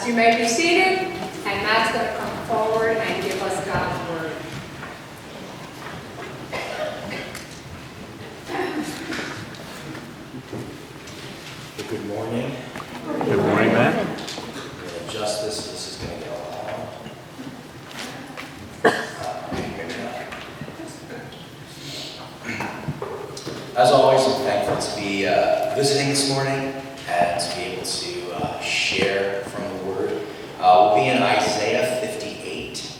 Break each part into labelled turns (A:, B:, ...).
A: You may be seated, and Matt's going to come forward and give us God's word.
B: Good morning.
C: Good morning, Matt.
B: I'm going to adjust this. This is going to go on. As always, I'm thankful to be visiting this morning and to be able to share from the Word. We'll be in Isaiah 58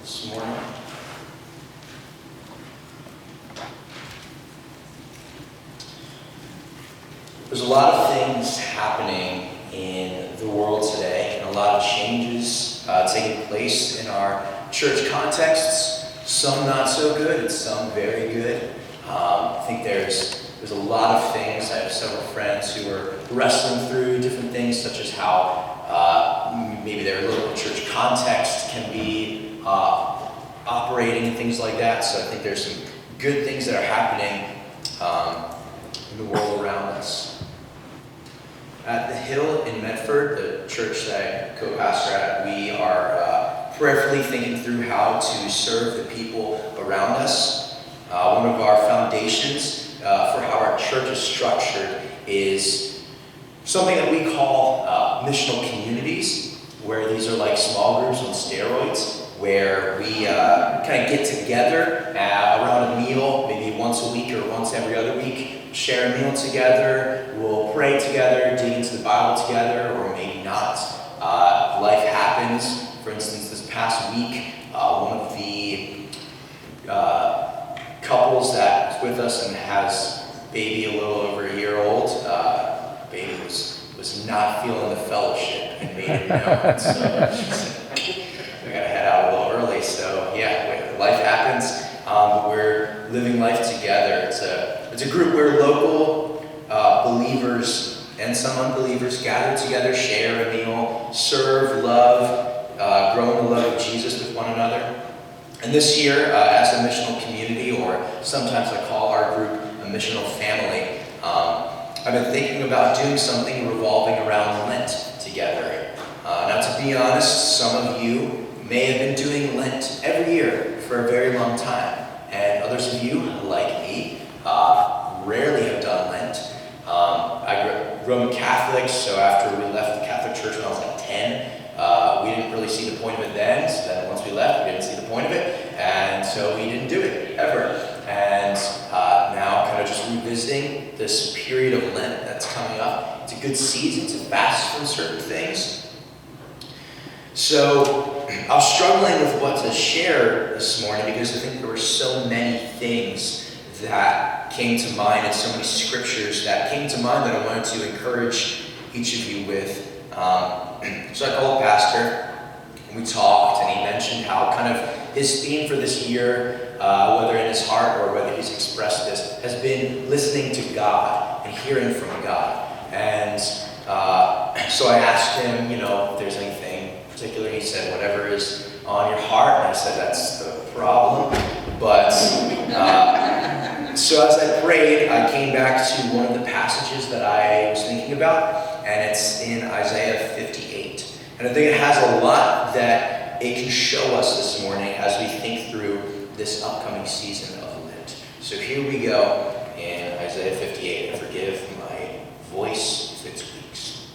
B: this morning. There's a lot of things happening in the world today, and a lot of changes taking place in our church contexts. Some not so good, and some very good. I think there's a lot of things. I have several friends who are wrestling through different things, such as how maybe their local church context can be operating and things like that. So I think there's some good things that are happening in the world around us. At the Hill in Medford, the church that I co-pastor at, we are prayerfully thinking through how to serve the people around us. One of our foundations for how our church is structured is something that we call missional communities, where these are like small groups on steroids, where we kind of get together around a meal, maybe once a week or once every other week, share a meal together, we'll pray together, dig into the Bible together, or maybe not. Life happens. For instance, this past week, one of the couples that's with us and has baby a little over a year old, baby was not feeling the fellowship and made it known. So we gotta head out a little early. So yeah, life happens. We're living life together. It's a group where local believers and some unbelievers gather together, share a meal, serve, love, grow in the love of Jesus with one another. And this year, as a missional community, or sometimes I call our group a missional family, I've been thinking about doing something revolving around Lent together. Now, to be honest, some of you may have been doing Lent every year for a very long time, and others of you, like me, rarely have done Lent. I grew up Catholic, so after we left the Catholic Church when I was like 10, we didn't really see the point of it then. So then once we left, we didn't see the point of it, and so we didn't do it ever. And now, kind of just revisiting this period of Lent that's coming up. It's a good season to fast from certain things. So I was struggling with what to share this morning because I think there were so many things that came to mind and so many scriptures that came to mind that I wanted to encourage each of you with. So I called Pastor, and we talked, and he mentioned how kind of his theme for this year, whether in his heart or whether he's expressed this, has been listening to God and hearing from God. And so I asked him, if there's anything particular. He said, whatever is on your heart. And I said, that's the problem. But so as I prayed, I came back to one of the passages that I was thinking about, and it's in Isaiah 58. And I think it has a lot that it can show us this morning as we think through this upcoming season of Lent. So here we go in Isaiah 58, and forgive my voice if it squeaks.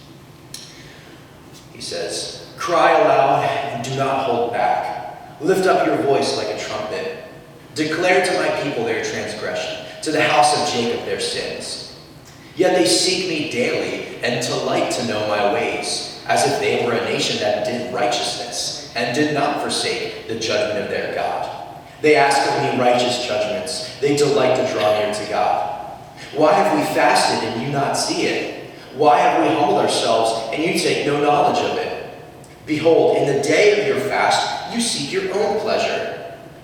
B: He says, "Cry aloud and do not hold back. Lift up your voice like a trumpet. Declare to my people their transgression, to the house of Jacob their sins. Yet they seek me daily and delight to know my ways, as if they were a nation that did righteousness and did not forsake the judgment of their God. They ask of me righteous judgments. They delight to draw near to God. Why have we fasted and you not see it? Why have we humbled ourselves and you take no knowledge of it? Behold, in the day of your fast, you seek your own pleasure.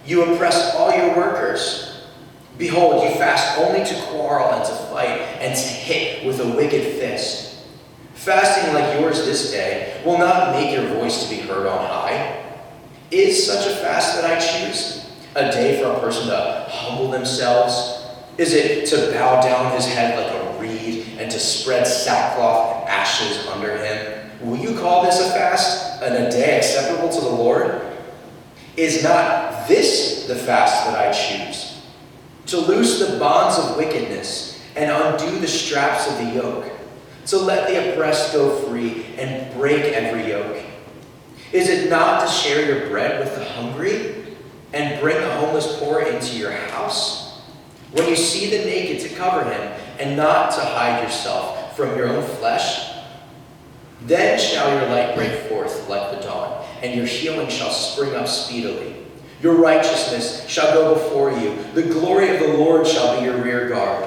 B: You oppress all your workers. Behold, you fast only to quarrel and to fight and to hit with a wicked fist. Fasting like yours this day will not make your voice to be heard on high. Is such a fast that I choose? A day for a person to humble themselves? Is it to bow down his head like a reed and to spread sackcloth and ashes under him? Will you call this a fast and a day acceptable to the Lord? Is not this the fast that I choose? To loose the bonds of wickedness and undo the straps of the yoke, to let the oppressed go free and break every yoke. Is it not to share your bread with the hungry and bring the homeless poor into your house? When you see the naked, to cover him and not to hide yourself from your own flesh? Then shall your light break forth like the dawn, and your healing shall spring up speedily. Your righteousness shall go before you. The glory of the Lord shall be your rear guard.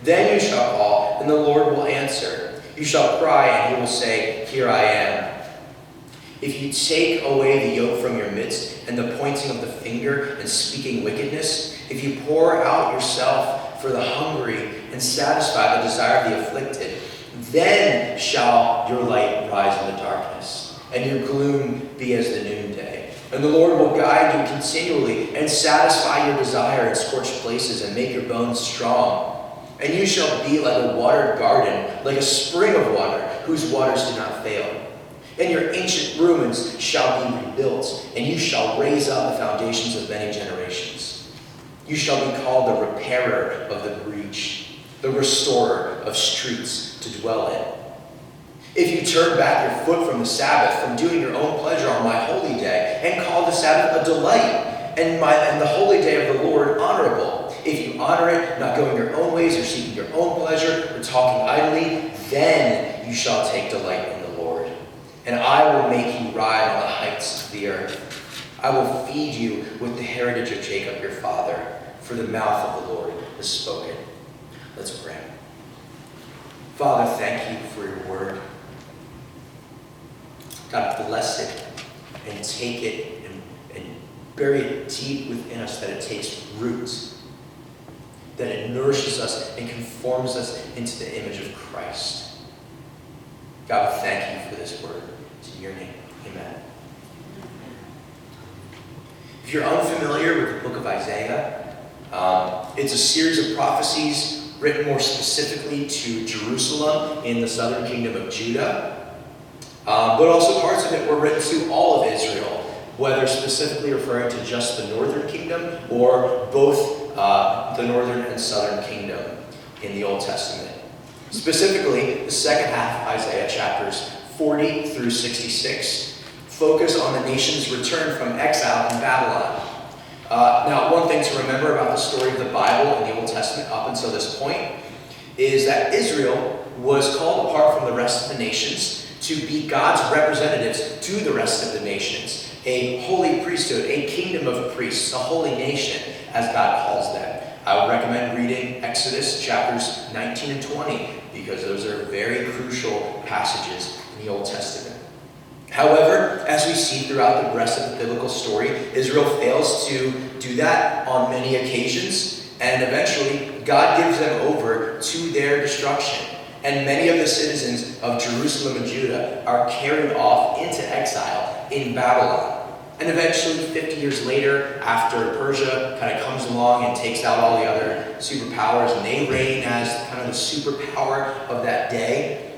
B: Then you shall call, and the Lord will answer. You shall cry, and he will say, Here I am. If you take away the yoke from your midst, and the pointing of the finger and speaking wickedness, if you pour out yourself for the hungry and satisfy the desire of the afflicted, then shall your light rise in the darkness, and your gloom be as the noonday. And the Lord will guide you continually and satisfy your desire in scorched places and make your bones strong. And you shall be like a watered garden, like a spring of water, whose waters do not fail. And your ancient ruins shall be rebuilt, and you shall raise up the foundations of many generations. You shall be called the repairer of the breach, the restorer of streets to dwell in. If you turn back your foot from the Sabbath, from doing your own pleasure on my holy day, and call the Sabbath a delight, and the holy day of the Lord honorable, if you honor it, not going your own ways, or seeking your own pleasure, or talking idly, then you shall take delight in the Lord. And I will make you ride on the heights of the earth. I will feed you with the heritage of Jacob your father, for the mouth of the Lord has spoken. Let's pray. Father, thank you for your word. God, bless it and take it and bury it deep within us, that it takes roots, that it nourishes us and conforms us into the image of Christ. God, thank you for this word. It's in your name. Amen. If you're unfamiliar with the book of Isaiah, it's a series of prophecies written more specifically to Jerusalem in the southern kingdom of Judah. But also parts of it were written to all of Israel, whether specifically referring to just the northern kingdom or both the northern and southern kingdom in the Old Testament. Specifically, the second half of Isaiah, chapters 40 through 66, focus on the nation's return from exile in Babylon. Now, one thing to remember about the story of the Bible in the Old Testament up until this point is that Israel was called apart from the rest of the nations to be God's representatives to the rest of the nations, a holy priesthood, a kingdom of priests, a holy nation, as God calls them. I would recommend reading Exodus chapters 19 and 20, because those are very crucial passages in the Old Testament. However, as we see throughout the rest of the biblical story, Israel fails to do that on many occasions, and eventually God gives them over to their destruction. And many of the citizens of Jerusalem and Judah are carried off into exile in Babylon. And eventually, 50 years later, after Persia kind of comes along and takes out all the other superpowers, and they reign as kind of the superpower of that day,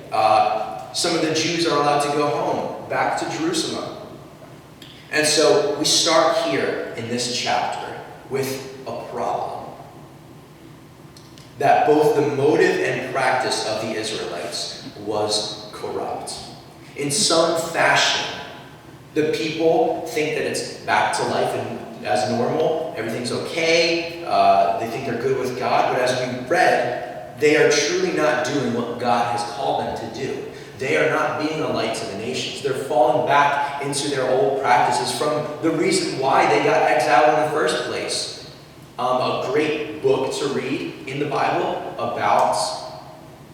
B: some of the Jews are allowed to go home, back to Jerusalem. And so we start here in this chapter with a problem. That both the motive and practice of the Israelites was corrupt. In some fashion, the people think that it's back to life and as normal, everything's okay, they think they're good with God, but as we read, they are truly not doing what God has called them to do. They are not being a light to the nations. They're falling back into their old practices from the reason why they got exiled in the first place. A great book to read in the Bible about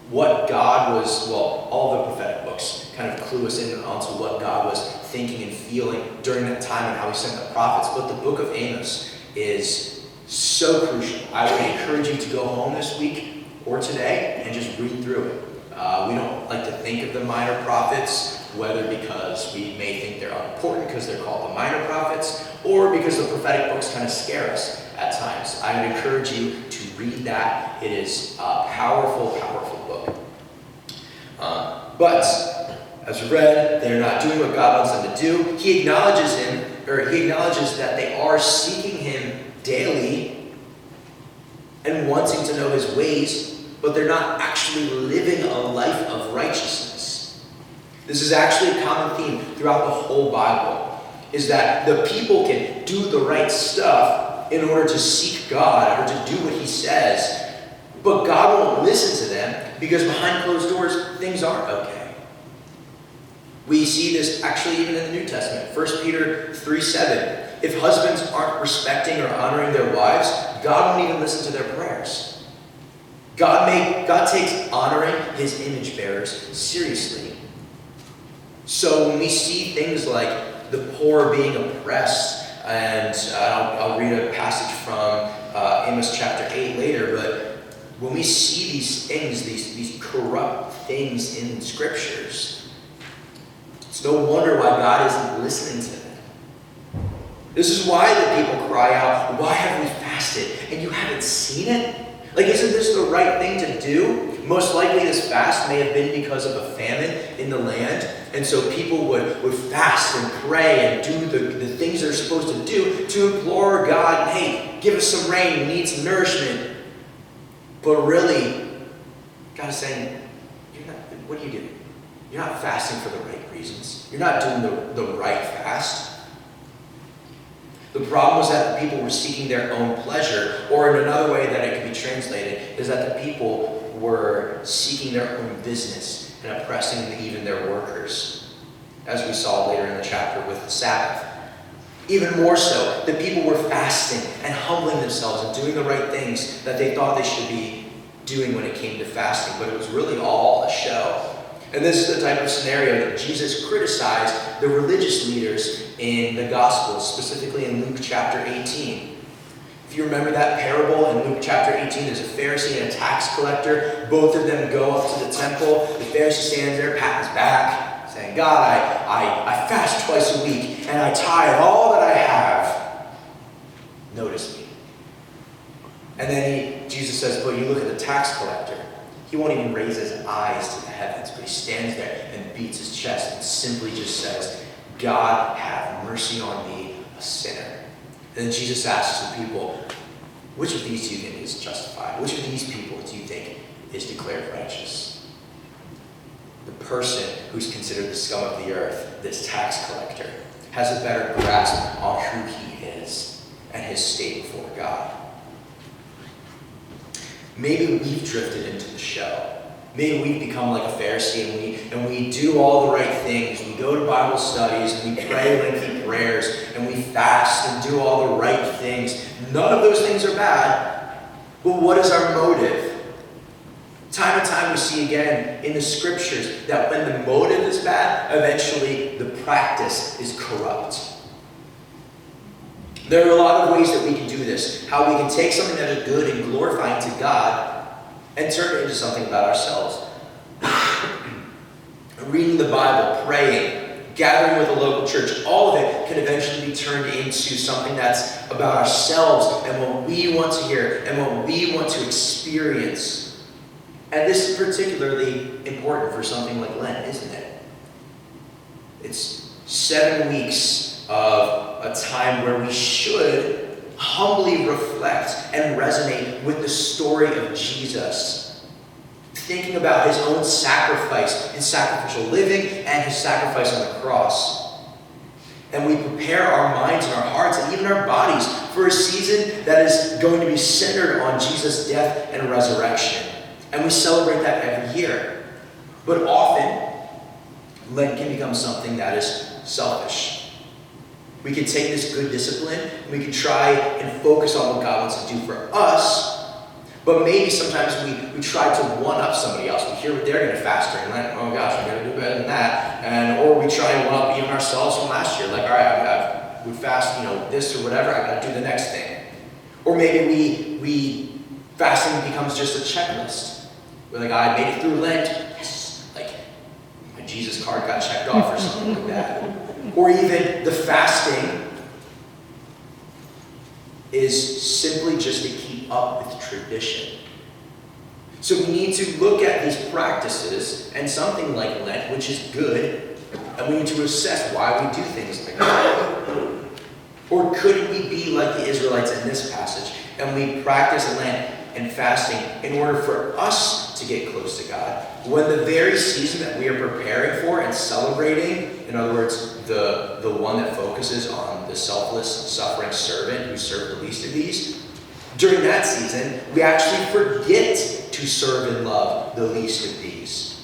B: what God was, well, all the prophetic books kind of clue us in onto what God was thinking and feeling during that time and how he sent the prophets. But the book of Amos is so crucial. I would encourage you to go home this week or today and just read through it. We don't like to think of the minor prophets, whether because we may think they're unimportant because they're called the minor prophets, or because the prophetic books kind of scare us at times. I would encourage you to read that. It is a powerful, powerful book. But As we read, they're not doing what God wants them to do. He acknowledges that they are seeking him daily and wanting to know his ways, but they're not actually living a life of righteousness. This is actually a common theme throughout the whole Bible, is that the people can do the right stuff in order to seek God or to do what he says, but God won't listen to them because behind closed doors, things aren't okay. We see this actually even in the New Testament. 1 Peter 3:7. If husbands aren't respecting or honoring their wives, God won't even listen to their prayers. God takes honoring his image bearers seriously. So when we see things like the poor being oppressed, and I'll read a passage from Amos chapter 8 later, but when we see these things, these corrupt things in scriptures, it's no wonder why God isn't listening to them. This is why the people cry out, why have we fasted and you haven't seen it? Like, isn't this the right thing to do? Most likely this fast may have been because of a famine in the land. And so people would fast and pray and do the things they're supposed to do to implore God, hey, give us some rain, we need some nourishment. But really, God is saying, what are you doing? You're not fasting for the right reasons. You're not doing the right fast. The problem was that the people were seeking their own pleasure, or in another way that it could be translated, is that the people were seeking their own business and oppressing even their workers, as we saw later in the chapter with the Sabbath. Even more so, the people were fasting and humbling themselves and doing the right things that they thought they should be doing when it came to fasting, but it was really all a show. And this is the type of scenario that Jesus criticized the religious leaders in the Gospels, specifically in Luke chapter 18. If you remember that parable in Luke chapter 18, there's a Pharisee and a tax collector. Both of them go up to the temple. The Pharisee stands there, patting his back, saying, God, I fast twice a week, and I tithe all that I have. Notice me. And then Jesus says, but you look at the tax collector. He won't even raise his eyes to the heavens, but he stands there and beats his chest and simply just says, God, have mercy on me, a sinner. And then Jesus asks the people, which of these do you think is justified? Which of these people do you think is declared righteous? The person who's considered the scum of the earth, this tax collector, has a better grasp on who he is and his state before God. Maybe we've drifted into the show. Maybe we've become like a Pharisee and we do all the right things. We go to Bible studies and we pray lengthy prayers and we fast and do all the right things. None of those things are bad, but what is our motive? Time and time we see again in the scriptures that when the motive is bad, eventually the practice is corrupt. There are a lot of ways that we can do this. How we can take something that is good and glorifying to God and turn it into something about ourselves. Reading the Bible, praying, gathering with a local church, all of it can eventually be turned into something that's about ourselves and what we want to hear and what we want to experience. And this is particularly important for something like Lent, isn't it? It's 7 weeks of a time where we should humbly reflect and resonate with the story of Jesus, thinking about his own sacrifice, his sacrificial living, and his sacrifice on the cross. And we prepare our minds and our hearts and even our bodies for a season that is going to be centered on Jesus' death and resurrection. And we celebrate that every year. But often, Lent can become something that is selfish. We can take this good discipline, and we can try and focus on what God wants to do for us, but maybe sometimes we try to one-up somebody else. We hear what they're going to fast during Lent. Oh gosh, I'm going to do better than that. Or we try and one-up even ourselves from last year. Like, all right, we fast, this or whatever, I got to do the next thing. Or maybe we fasting becomes just a checklist. We're like, I made it through Lent. Yes, like my Jesus card got checked off or something like that. Or even the fasting is simply just to keep up with tradition. So we need to look at these practices and something like Lent, which is good, and we need to assess why we do things like that. Or could we be like the Israelites in this passage, and we practice Lent and fasting in order for us to get close to God, when the very season that we are preparing for and celebrating, in other words, the one that focuses on the selfless, suffering servant who served the least of these, during that season, we actually forget to serve and love the least of these.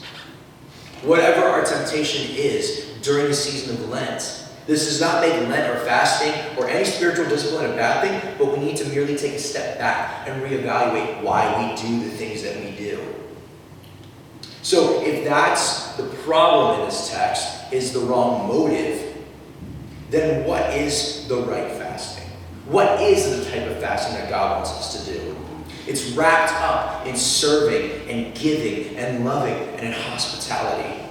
B: Whatever our temptation is during the season of Lent, this does not make Lent or fasting or any spiritual discipline a bad thing, but we need to merely take a step back and reevaluate why we do the things that we do. So if that's the problem in this text, is the wrong motive, then what is the right fasting? What is the type of fasting that God wants us to do? It's wrapped up in serving and giving and loving and in hospitality.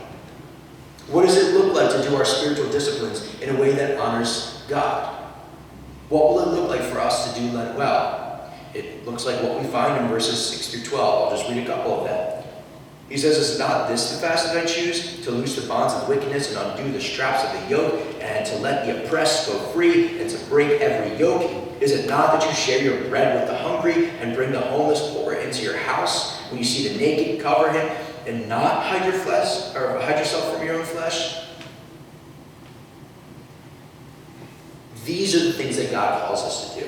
B: What does it look like to do our spiritual disciplines in a way that honors God? What will it look like for us to do Lent well? It looks like what we find in verses 6 through 12. I'll just read a couple of them. He says, "Is not this the fast that I choose? To loose the bonds of wickedness and undo the straps of the yoke, and to let the oppressed go free, and to break every yoke? Is it not that you share your bread with the hungry, and bring the homeless poor into your house? When you see the naked, cover him, and not hide your flesh, or hide yourself from your own flesh?" These are the things that God calls us to do.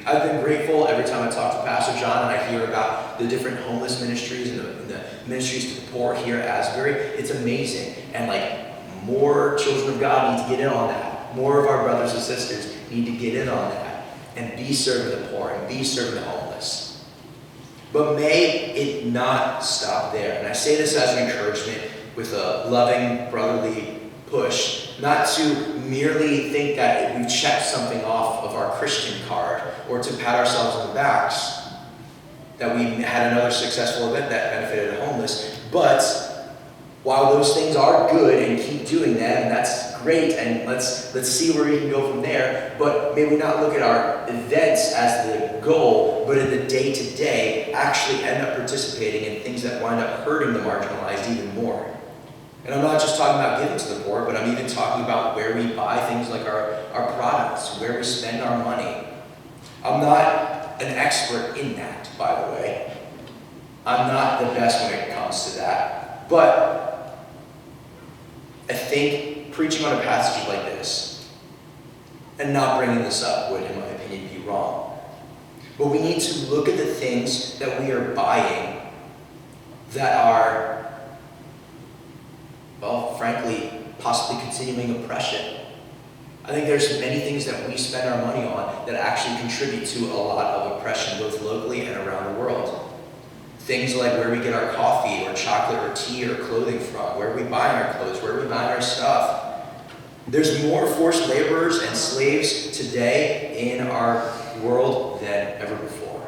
B: I've been grateful every time I talk to Pastor John and I hear about the different homeless ministries and the ministries to the poor here at Asbury. It's amazing. And more children of God need to get in on that. More of our brothers and sisters need to get in on that and be serving the poor and be serving the homeless. But may it not stop there. And I say this as an encouragement with a loving brotherly push, not to merely think that we've checked something off of our Christian card or to pat ourselves on the backs that we had another successful event that benefited the homeless. But while those things are good and keep doing that, and that's great, and let's see where we can go from there, but may we not look at our events as the goal, but in the day-to-day actually end up participating in things that wind up hurting the marginalized even more. And I'm not just talking about giving to the poor, but I'm even talking about where we buy things like our products, where we spend our money. I'm not an expert in that, by the way. I'm not the best when it comes to that. But I think preaching on a passage like this and not bringing this up would, in my opinion, be wrong. But we need to look at the things that we are buying that are, well, frankly, possibly continuing oppression. I think there's many things that we spend our money on that actually contribute to a lot of oppression, both locally and around the world. Things like where we get our coffee or chocolate or tea or clothing from, where we buy our clothes, where we buy our stuff. There's more forced laborers and slaves today in our world than ever before.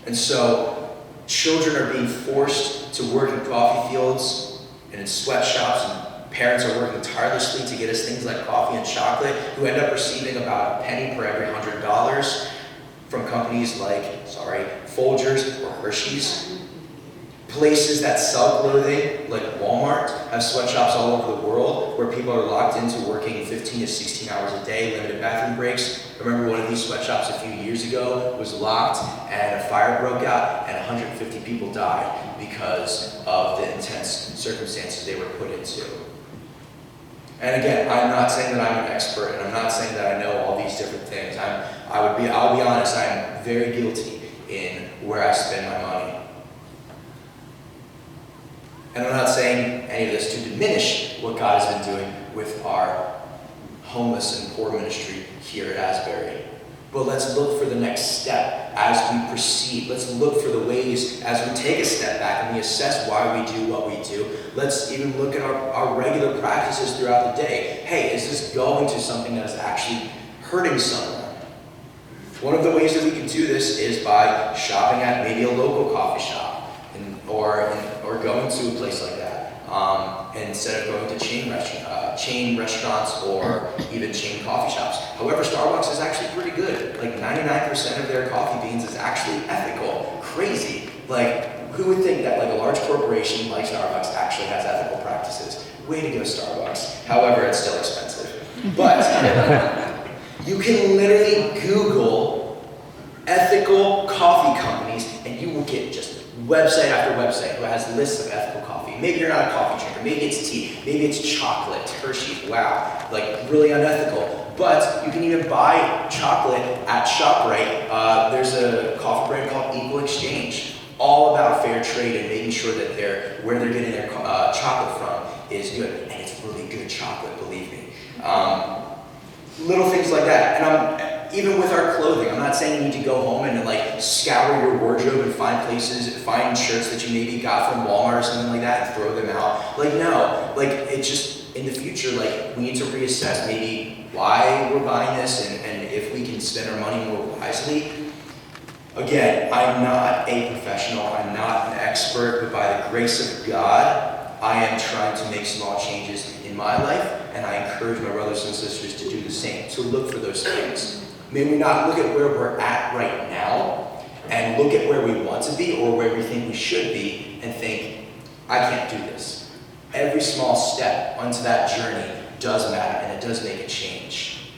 B: And so children are being forced to work in coffee fields and in sweatshops, and parents are working tirelessly to get us things like coffee and chocolate, who end up receiving about a penny per every $100 from companies like, Folgers or Hershey's. Places that sell clothing, like Walmart, have sweatshops all over the world where people are locked into working 15 to 16 hours a day, limited bathroom breaks. I remember one of these sweatshops a few years ago was locked and a fire broke out and 150 people died because of the intense circumstances they were put into. And again, I'm not saying that I'm an expert, and I'm not saying that I know all these different things. I'll be honest, I'm very guilty in where I spend my money. And I'm not saying any of this to diminish what God has been doing with our homeless and poor ministry here at Asbury. But let's look for the next step as we proceed. Let's look for the ways as we take a step back and we assess why we do what we do. Let's even look at our regular practices throughout the day. Hey, is this going to something that is actually hurting someone? One of the ways that we can do this is by shopping at maybe a local coffee shop or going to a place like that. Instead of going to chain restaurants or even chain coffee shops. However, Starbucks is actually pretty good. Like 99% of their coffee beans is actually ethical. Crazy. Like, who would think that like a large corporation like Starbucks actually has ethical practices? Way to go, Starbucks. However, it's still expensive. But you can literally Google ethical coffee companies and you will get just website after website who has lists of ethical coffee. Maybe you're not a coffee drinker, maybe it's tea, maybe it's chocolate, Hershey's, wow, like really unethical. But you can even buy chocolate at ShopRite. There's a coffee brand called Equal Exchange, all about fair trade and making sure that where they're getting their chocolate from is good. And it's really good chocolate, believe me. Little things like that. And even with our clothing, I'm not saying you need to go home and like scour your wardrobe and find shirts that you maybe got from Walmart or something like that and throw them out. Like, no, like it's just in the future, like we need to reassess maybe why we're buying this and if we can spend our money more wisely. Again, I'm not a professional, I'm not an expert, but by the grace of God, I am trying to make small changes in my life, and I encourage my brothers and sisters to do the same, to look for those things. May we not look at where we're at right now, and look at where we want to be, or where we think we should be, and think, I can't do this. Every small step onto that journey does matter, and it does make a change.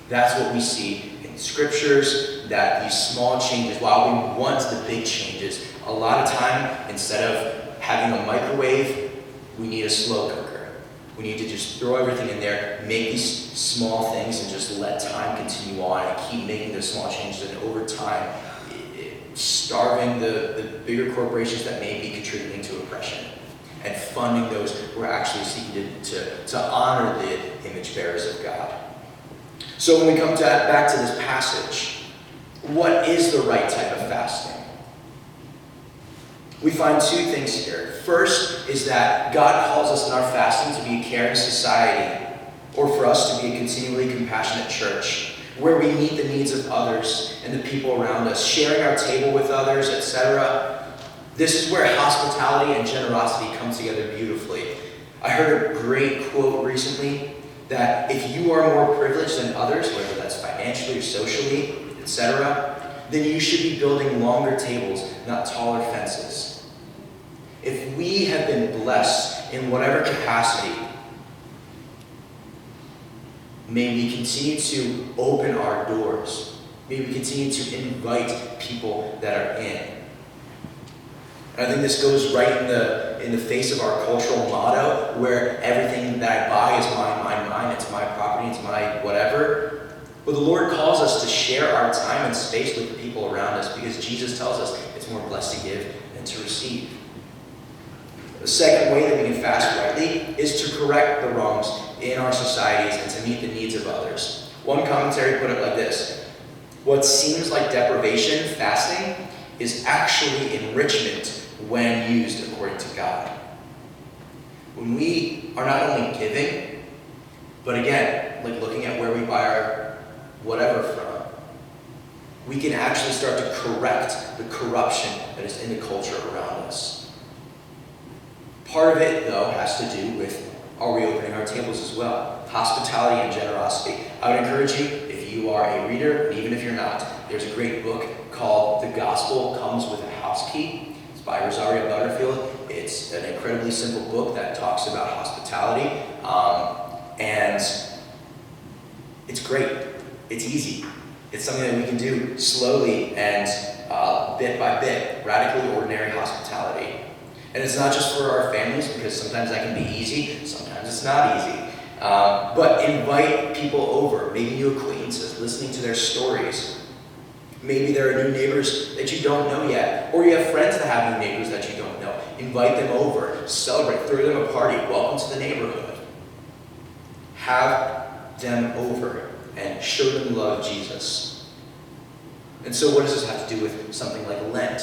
B: That's what we see in scriptures, that these small changes, while we want the big changes, a lot of time, instead of having a microwave, we need a slow cooker. We need to just throw everything in there, make these small things, and just let time continue on and keep making those small changes. And over time, starving the bigger corporations that may be contributing to oppression, and funding those who are actually seeking to honor the image bearers of God. So when we come back to this passage, what is the right type of fasting? We find two things here. First is that God calls us in our fasting to be a caring society, or for us to be a continually compassionate church, where we meet the needs of others and the people around us, sharing our table with others, etc. This is where hospitality and generosity come together beautifully. I heard a great quote recently that if you are more privileged than others, whether that's financially or socially, etc., then you should be building longer tables, not taller fences. If we have been blessed in whatever capacity, may we continue to open our doors. May we continue to invite people that are in. And I think this goes right in the face of our cultural motto, where everything that I buy is mine, it's my property, it's my whatever. But the Lord calls us to share our time and space with the people around us, because Jesus tells us it's more blessed to give than to receive. The second way that we can fast rightly is to correct the wrongs in our societies and to meet the needs of others. One commentary put it like this: what seems like deprivation, fasting, is actually enrichment when used according to God. When we are not only giving, but again, like looking at where we buy our whatever from, we can actually start to correct the corruption that is in the culture around us. Part of it, though, has to do with, are we opening our tables as well? Hospitality and generosity. I would encourage you, if you are a reader, and even if you're not, there's a great book called The Gospel Comes with a House Key. It's by Rosaria Butterfield. It's an incredibly simple book that talks about hospitality, and it's great. It's easy. It's something that we can do slowly and bit by bit, radically ordinary hospitality. And it's not just for our families, because sometimes that can be easy, sometimes it's not easy. But invite people over, maybe new acquaintances, listening to their stories. Maybe there are new neighbors that you don't know yet, or you have friends that have new neighbors that you don't know. Invite them over, celebrate, throw them a party, welcome to the neighborhood. Have them over and show them the love of Jesus. And so what does this have to do with something like Lent?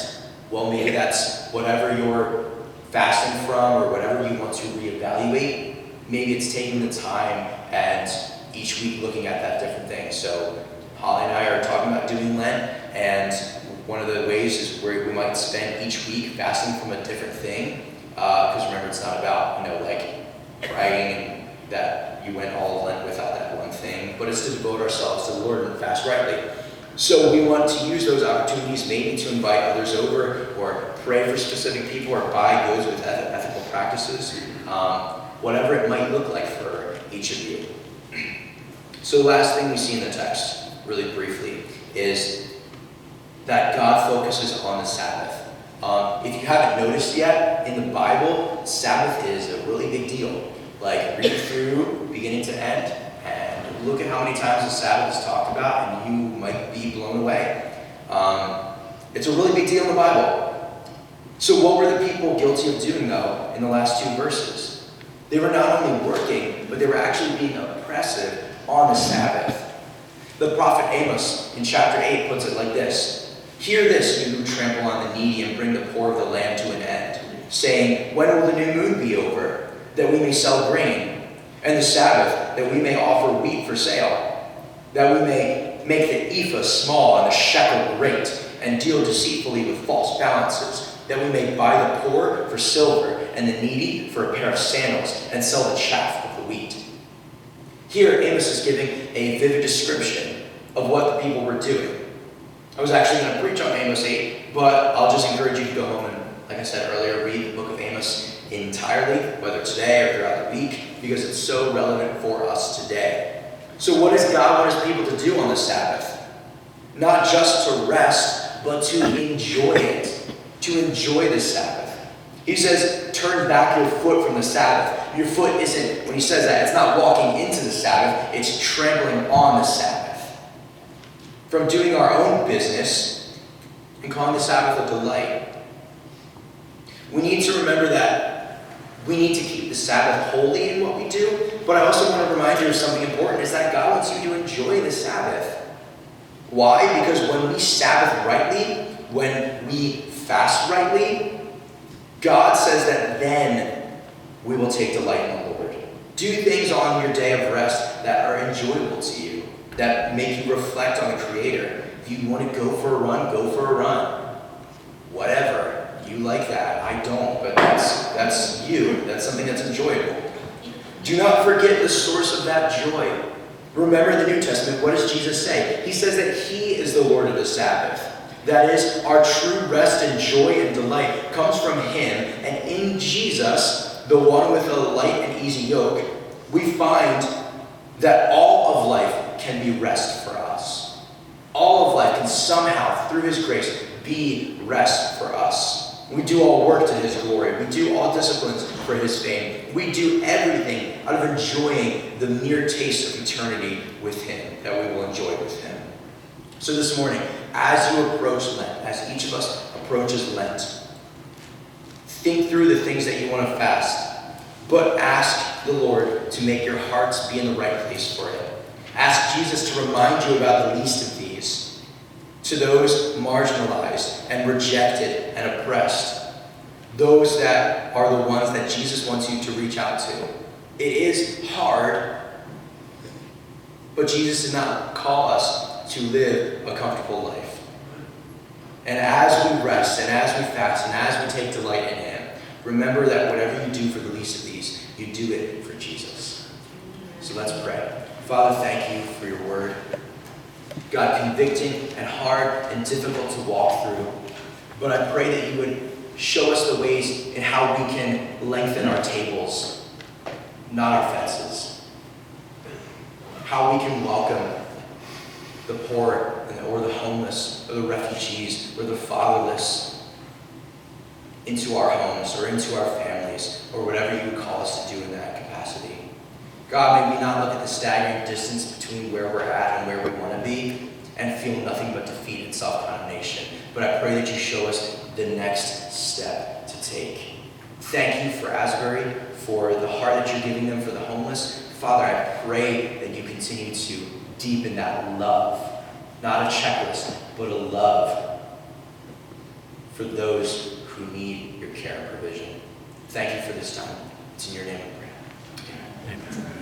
B: Well, maybe that's whatever you're fasting from or whatever you want to reevaluate. Maybe it's taking the time and each week looking at that different thing. So Holly and I are talking about doing Lent, and one of the ways is where we might spend each week fasting from a different thing. Because remember, it's not about, like bragging that you went all of Lent without that one thing, but it's to devote ourselves to the Lord and fast rightly. So we want to use those opportunities maybe to invite others over or pray for specific people or buy goods with ethical practices, whatever it might look like for each of you. So the last thing we see in the text, really briefly, is that God focuses on the Sabbath. If you haven't noticed yet, in the Bible, Sabbath is a really big deal. Like, read through beginning to end, and look at how many times the Sabbath is talked about, and you might be blown away. It's a really big deal in the Bible. So what were the people guilty of doing, though, in the last two verses? They were not only working, but they were actually being oppressive on the Sabbath. The prophet Amos in chapter 8 puts it like this: "Hear this, you who trample on the needy and bring the poor of the land to an end, saying, when will the new moon be over, that we may sell grain, and the Sabbath, that we may offer wheat for sale, that we may make the ephah small and the shekel great, and deal deceitfully with false balances, that we may buy the poor for silver and the needy for a pair of sandals, and sell the chaff with the wheat." Here, Amos is giving a vivid description of what the people were doing. I was actually going to preach on Amos 8, but I'll just encourage you to go home and, like I said earlier, read the book of Amos entirely, whether today or throughout the week, because it's so relevant for us today. So what does God want his people to do on the Sabbath? Not just to rest, but to enjoy it, to enjoy the Sabbath. He says, turn back your foot from the Sabbath. Your foot isn't, when he says that, it's not walking into the Sabbath, it's trampling on the Sabbath. From doing our own business and calling the Sabbath a delight. We need to remember that we need to keep the Sabbath holy in what we do, but I also want to remind you of something important, is that God wants you to enjoy the Sabbath. Why? Because when we Sabbath rightly, when we fast rightly, God says that then we will take delight in the Lord. Do things on your day of rest that are enjoyable to you, that make you reflect on the Creator. If you want to go for a run, go for a run. Whatever. You like that. I don't, but that's you. That's something that's enjoyable. Do not forget the source of that joy. Remember the New Testament. What does Jesus say? He says that he is the Lord of the Sabbath. That is, our true rest and joy and delight comes from him, and in Jesus, the one with a light and easy yoke, we find that all of life can be rest for us. All of life can somehow, through his grace, be rest for us. We do all work to his glory. We do all disciplines for his fame. We do everything out of enjoying the mere taste of eternity with him, that we will enjoy with him. So this morning, as you approach Lent, as each of us approaches Lent, think through the things that you want to fast, but ask the Lord to make your hearts be in the right place for it. Ask Jesus to remind you about the least of these, to those marginalized and rejected and oppressed, those that are the ones that Jesus wants you to reach out to. It is hard, but Jesus did not call us to live a comfortable life. And as we rest, and as we fast, and as we take delight in him, remember that whatever you do for the least of these, you do it for Jesus. So let's pray. Father, thank you for your word. God, convicting and hard and difficult to walk through. But I pray that you would show us the ways in how we can lengthen our tables, not our fences. How we can welcome the poor or the homeless or the refugees or the fatherless into our homes or into our families or whatever you would call us to do in that capacity. God, may we not look at the staggering distance between where we're at and where we want to be and feel nothing but defeat and self-condemnation. But I pray that you show us the next step to take. Thank you for Asbury, for the heart that you're giving them for the homeless. Father, I pray that you continue to deepen that love, not a checklist, but a love for those who need your care and provision. Thank you for this time. It's in your name I pray. Amen.